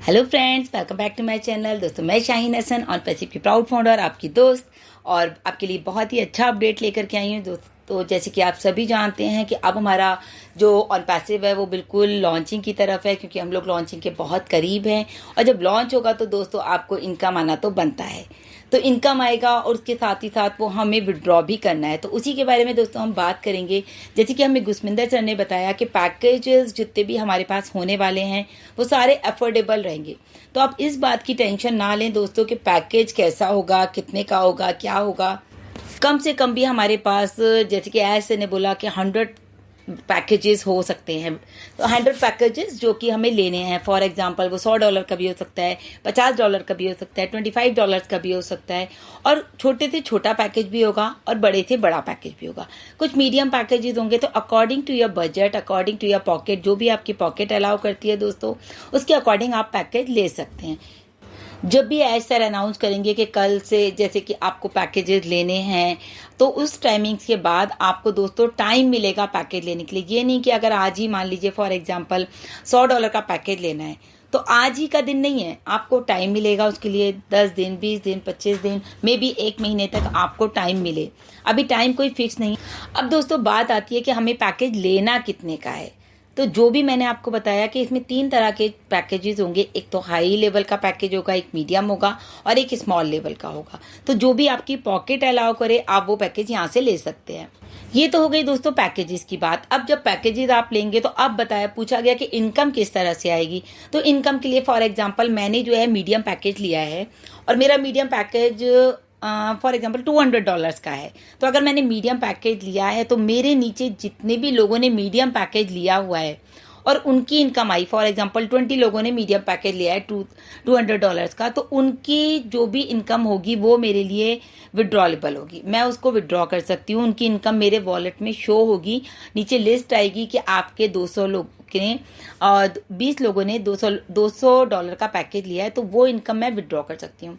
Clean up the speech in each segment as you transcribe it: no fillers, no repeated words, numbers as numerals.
Hello friends, welcome back to my channel. दोस्तों, मैं शाहीन हसन और पैसिव की प्राउड फाउंडर, आपकी दोस्त, और आपके लिए बहुत ही अच्छा अपडेट लेकर के आई हूँ दोस्तों। तो जैसे कि आप सभी जानते हैं कि अब हमारा जो ऑन पैसिव है वो बिल्कुल लॉन्चिंग की तरफ है, क्योंकि हम लोग लॉन्चिंग के बहुत करीब हैं। और जब लॉन्च होगा तो दोस्तों आपको इनकम आना तो बनता है, तो इनकम आएगा और उसके साथ ही साथ वो हमें विड्रॉ भी करना है। तो उसी के बारे में दोस्तों हम बात करेंगे। जैसे कि हमें गुसमिंदर सर ने बताया कि पैकेजेस जितने भी हमारे पास होने वाले हैं वो सारे अफोर्डेबल रहेंगे। तो आप इस बात की टेंशन ना लें दोस्तों कि पैकेज कैसा होगा, कितने का होगा, क्या होगा। कम से कम भी हमारे पास, जैसे कि ऐसे ने बोला कि 100 पैकेजेस हो सकते हैं। तो 100 पैकेजेस जो कि हमें लेने हैं, फॉर एग्जांपल वो $100 का भी हो सकता है, $50 का भी हो सकता है, $25 का भी हो सकता है, और छोटे से छोटा पैकेज भी होगा और बड़े से बड़ा पैकेज भी होगा। कुछ मीडियम पैकेजेस होंगे। तो according to your budget, according to your pocket, जो भी आपकी पॉकेट अलाउ करती है दोस्तों, उसके अकॉर्डिंग आप पैकेज ले सकते हैं। जब भी ऐसा सर अनाउंस करेंगे कि कल से जैसे कि आपको पैकेजेस लेने हैं, तो उस टाइमिंग्स के बाद आपको दोस्तों टाइम मिलेगा पैकेज लेने के लिए। ये नहीं कि अगर आज ही मान लीजिए फॉर एग्जांपल $100 का पैकेज लेना है तो आज ही का दिन नहीं है, आपको टाइम मिलेगा उसके लिए। 10 दिन, 20 दिन, 25 दिन, मे बी 1 महीने तक आपको टाइम मिले। अभी टाइम कोई फिक्स नहीं। अब दोस्तों बात आती है कि हमें पैकेज लेना कितने का है। तो जो भी मैंने आपको बताया कि इसमें 3 तरह के पैकेजेस होंगे। एक तो हाई लेवल का पैकेज होगा, एक मीडियम होगा और एक स्मॉल लेवल का होगा। तो जो भी आपकी पॉकेट अलाउ करे आप वो पैकेज यहाँ से ले सकते हैं। ये तो हो गई दोस्तों पैकेजेस की बात। अब जब पैकेजेस आप लेंगे तो अब पूछा गया कि इनकम किस तरह से आएगी। तो इनकम के लिए फॉर एग्जांपल मैंने जो है मीडियम पैकेज लिया है, और मेरा मीडियम पैकेज फॉर एग्जाम्पल $200 का है। तो अगर मैंने मीडियम पैकेज लिया है तो मेरे नीचे जितने भी लोगों ने मीडियम पैकेज लिया हुआ है और उनकी इनकम आई, फॉर एग्जांपल 20 लोगों ने मीडियम पैकेज लिया है $200 का, तो उनकी जो भी इनकम होगी वो मेरे लिए विड्रॉलेबल होगी। मैं उसको विड्रॉ कर सकती हूँ। उनकी इनकम मेरे वॉलेट में शो होगी। नीचे लिस्ट आएगी कि आपके 200 लोग ने और 20 लोगों ने $200 का पैकेज लिया है, तो वो इनकम मैं विड्रॉ कर सकती हूँ।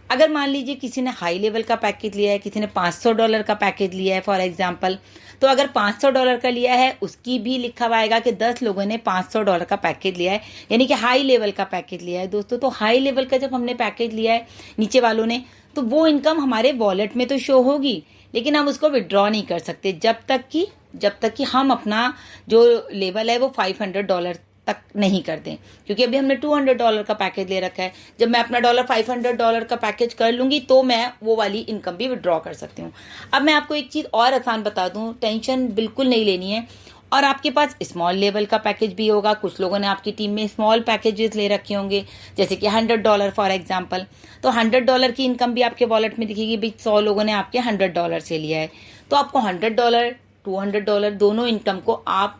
अगर मान लीजिए किसी ने हाई लेवल का पैकेज लिया है, किसी ने $500 का पैकेज लिया है फॉर एग्जांपल, तो अगर $500 का लिया है उसकी भी लिखा हुआ आएगा कि 10 लोगों ने $500 का पैकेज लिया है, यानी कि हाई लेवल का पैकेज लिया है दोस्तों। तो हाई लेवल का जब हमने पैकेज लिया है नीचे वालों ने, तो वो इनकम हमारे वॉलेट में तो शो होगी, लेकिन हम उसको विड्रॉ नहीं कर सकते जब तक कि हम अपना जो लेवल है वो $500 तक नहीं कर दें, क्योंकि अभी हमने $200 का पैकेज ले रखा है। जब मैं अपना $500 का पैकेज कर लूंगी तो मैं वो वाली इनकम भी विड्रॉ कर सकती हूँ। अब मैं आपको एक चीज और आसान बता दूं, टेंशन बिल्कुल नहीं लेनी है। और आपके पास स्मॉल लेवल का पैकेज भी होगा। कुछ लोगों ने आपकी टीम में स्मॉल पैकेजेस ले रखे होंगे, जैसे कि $100 फॉर एग्जांपल। तो $100 की इनकम भी आपके वॉलेट में दिखेगी। भाई 100 लोगों ने आपके $100 से लिया है, तो आपको $100, $200 दोनों इनकम को आप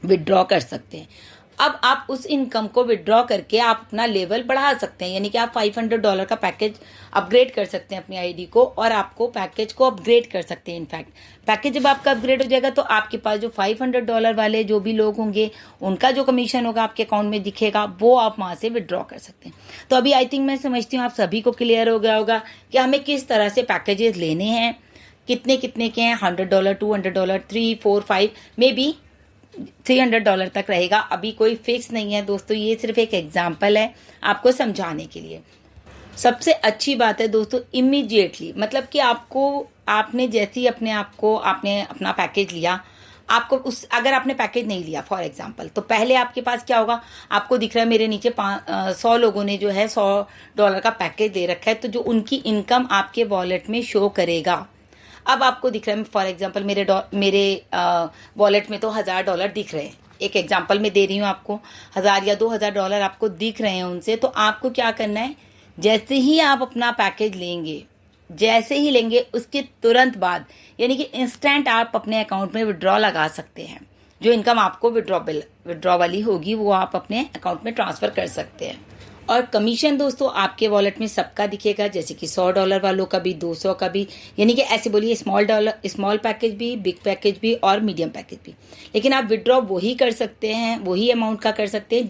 विड्रॉ कर सकते हैं। अब आप उस इनकम को विड्रॉ करके आप अपना लेवल बढ़ा सकते हैं, यानी कि आप $500 का पैकेज अपग्रेड कर सकते हैं अपनी आईडी को, और आपको पैकेज को अपग्रेड कर सकते हैं। इनफैक्ट पैकेज जब आपका अपग्रेड हो जाएगा तो आपके पास जो $500 वाले जो भी लोग होंगे उनका जो कमीशन होगा आपके अकाउंट में दिखेगा, वो आप वहां से विड्रॉ कर सकते हैं। तो अभी आई थिंक मैं समझती हूँ आप सभी को क्लियर हो गया होगा कि हमें किस तरह से पैकेजेस लेने हैं, कितने कितने के हैं। $100, $200, 3, 4, 5, मे बी $300 तक रहेगा। अभी कोई फिक्स नहीं है दोस्तों, ये सिर्फ एक एग्जाम्पल है आपको समझाने के लिए। सबसे अच्छी बात है दोस्तों, इमीडिएटली, मतलब कि आपने जैसे ही आपने अपना पैकेज लिया, आपको अगर आपने पैकेज नहीं लिया फॉर एग्जांपल, तो पहले आपके पास क्या होगा, आपको दिख रहा है मेरे नीचे 100 लोगों ने जो है $100 का पैकेज दे रखा है, तो जो उनकी इनकम आपके वॉलेट में शो करेगा। अब आपको दिख रहा है फॉर एग्जांपल मेरे वॉलेट में तो $1000 दिख रहे हैं। एक एग्जांपल में दे रही हूँ आपको, 1000 या $2000 आपको दिख रहे हैं उनसे। तो आपको क्या करना है, जैसे ही आप अपना पैकेज लेंगे उसके तुरंत बाद, यानी कि इंस्टेंट आप अपने अकाउंट में विड्रॉ लगा सकते हैं। जो इनकम आपको विड्रॉ वाली होगी वो आप अपने अकाउंट में ट्रांसफर कर सकते हैं। और कमीशन दोस्तों आपके वॉलेट में सबका दिखेगा, जैसे कि $100 वालों का भी, 200 का भी, यानी कि ऐसे बोलिए स्मॉल पैकेज भी, बिग पैकेज भी और मीडियम पैकेज भी। लेकिन आप विड्रॉ वही कर सकते हैं, वही अमाउंट का कर सकते हैं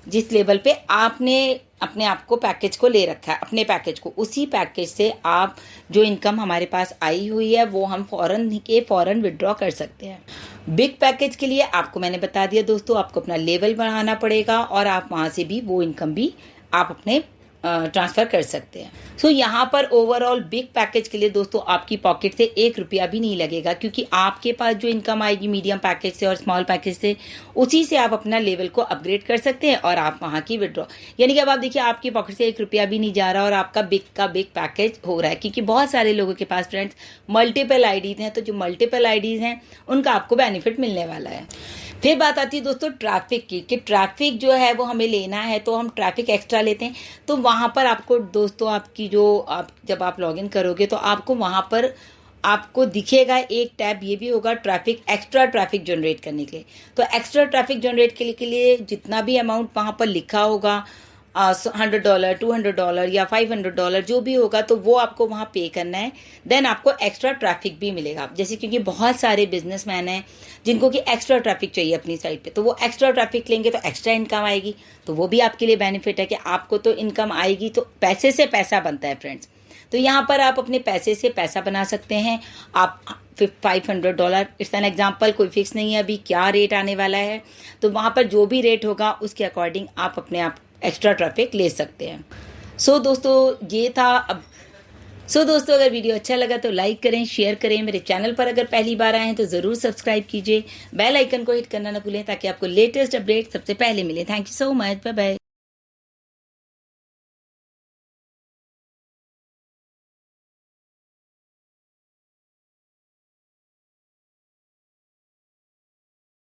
जिस लेवल पे आपने अपने आप को पैकेज को ले रखा है, अपने पैकेज को, उसी पैकेज से आप जो इनकम हमारे पास आई हुई है वो हम फ़ौरन विड्रॉ कर सकते हैं। बिग पैकेज के लिए आपको मैंने बता दिया दोस्तों, आपको अपना लेवल बढ़ाना पड़ेगा और आप वहाँ से भी वो इनकम भी आप अपने ट्रांसफ़र कर सकते हैं। सो यहाँ पर ओवरऑल बिग पैकेज के लिए दोस्तों आपकी पॉकेट से 1 रुपया भी नहीं लगेगा, क्योंकि आपके पास जो इनकम आएगी मीडियम पैकेज से और स्मॉल पैकेज से, उसी से आप अपना लेवल को अपग्रेड कर सकते हैं और आप वहाँ की विड्रॉ, यानी कि अब आप देखिए आपकी पॉकेट से 1 रुपया भी नहीं जा रहा और आपका बिग पैकेज हो रहा है। क्योंकि बहुत सारे लोगों के पास फ्रेंड्स मल्टीपल आईडीज़ हैं, तो जो मल्टीपल आईडीज़ हैं उनका आपको बेनिफिट मिलने वाला है। फिर बात आती है दोस्तों ट्रैफिक की, कि ट्रैफिक जो है वो हमें लेना है तो हम ट्रैफिक एक्स्ट्रा लेते हैं। तो वहाँ पर आपको दोस्तों आपकी जब आप लॉगिन करोगे तो आपको वहाँ पर आपको दिखेगा एक टैब, ये भी होगा एक्स्ट्रा ट्रैफिक जनरेट करने के लिए। तो एक्स्ट्रा ट्रैफिक जनरेट के लिए जितना भी अमाउंट वहाँ पर लिखा होगा, $100, $200 या $500 जो भी होगा, तो वो आपको वहाँ पे करना है। देन आपको एक्स्ट्रा ट्रैफिक भी मिलेगा। जैसे क्योंकि बहुत सारे बिजनेसमैन हैं जिनको कि एक्स्ट्रा ट्रैफिक चाहिए अपनी साइट पे, तो वो एक्स्ट्रा ट्रैफिक लेंगे तो एक्स्ट्रा इनकम आएगी, तो वो भी आपके लिए बेनिफिट है कि आपको तो इनकम आएगी। तो पैसे से पैसा बनता है फ्रेंड्स। तो यहाँ पर आप अपने पैसे से पैसा बना सकते हैं। आप $500, इट्स एन एग्जाम्पल, कोई फिक्स नहीं है अभी क्या रेट आने वाला है, तो वहाँ पर जो भी रेट होगा उसके अकॉर्डिंग आप अपने आप एक्स्ट्रा ट्रैफिक ले सकते हैं। सो दोस्तों ये था। अब दोस्तों अगर वीडियो अच्छा लगा तो लाइक करें, शेयर करें। मेरे चैनल पर अगर पहली बार आए हैं तो ज़रूर सब्सक्राइब कीजिए, बेल आइकन को हिट करना ना भूलें ताकि आपको लेटेस्ट अपडेट सबसे पहले मिले। Thank you so much, bye bye.